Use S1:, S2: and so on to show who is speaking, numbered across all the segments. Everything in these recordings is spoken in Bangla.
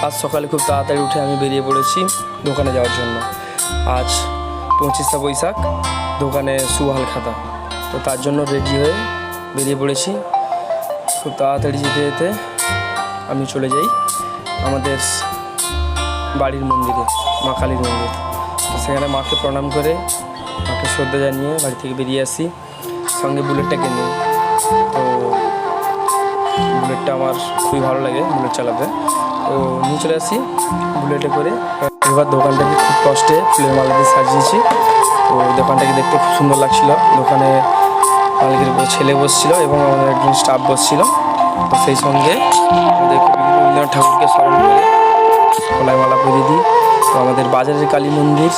S1: আজ সকালে খুব তাড়াতাড়ি উঠে আমি বেরিয়ে পড়েছি দোকানে যাওয়ার জন্য। আজ 25শে বৈশাখ, দোকানে সুহাল খাতা, তো তার জন্য রেডি হয়ে বেরিয়ে পড়েছি। খুব তাড়াতাড়ি যেতে যেতে আমি চলে যাই আমাদের বাড়ির মন্দিরে, মা কালীর মন্দির। তো সেখানে মাকে প্রণাম করে, মাকে শ্রদ্ধা জানিয়ে বাড়ি থেকে বেরিয়ে আসি, সঙ্গে বুলেটটাকে নিয়ে। তো বুলেটটা আমার খুবই ভালো লাগে বুলেট চালাতে, তো নিয়ে চলে আসি বুলেটে করে। এবার দোকানটাকে খুব কষ্টে ফুলের মালা দিয়ে সাজিয়েছি। তো দোকানটাকে দেখতে খুব সুন্দর লাগছিল। দোকানে মালিকের ছেলে বসছিল এবং আমাদের একজন স্টাফ বসছিল। তো সেই সঙ্গে আমাদের বিভিন্ন ঠাকুরকে স্মরণ করে গলায় মালা পরিয়ে দিই। তো আমাদের বাজারের কালী মন্দির,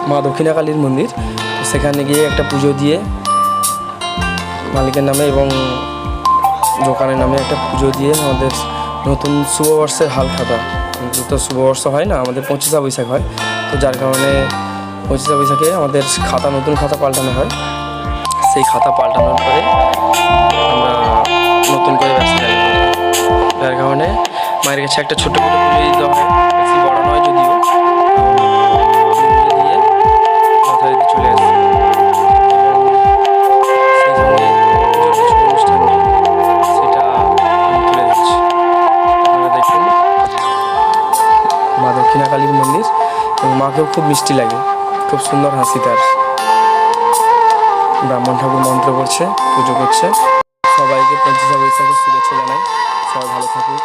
S1: মা দক্ষিণা কালীর মন্দির, তো সেখানে গিয়ে একটা পুজো দিয়ে মালিকের নামে এবং দোকানের নামে একটা পুজো দিয়ে আমাদের নতুন শুভবর্ষের হাল খাতা, তো শুভবর্ষ হয় না, আমাদের 25শে বৈশাখ হয়। তো যার কারণে 25শে বৈশাখে আমাদের খাতা, নতুন খাতা পাল্টানো হয়। সেই খাতা পাল্টানোর পরে আমরা নতুন করে ব্যবসা চালু করি। যার কারণে মায়ের কাছে একটা ছোট্ট করে পুজো দিতে হয়, বেশি বড় নয় যদিও, দিয়ে যথারীতি চলে আসি। সেই সঙ্গে পুজোর কিছু অনুষ্ঠান সেটা আমি তুলে দিচ্ছি। আপনারা দেখুন মা দক্ষিণা কালীর মন্দির, এবং মাকেও খুব মিষ্টি লাগে, খুব সুন্দর হাসি তার। ব্রাহ্মণ ঠাকুর মন্ত্র করছে, পুজো করছে। সবাইকে 25শে বৈশাখের শুভেচ্ছা জানাই। সবাই ভালো থাকুক।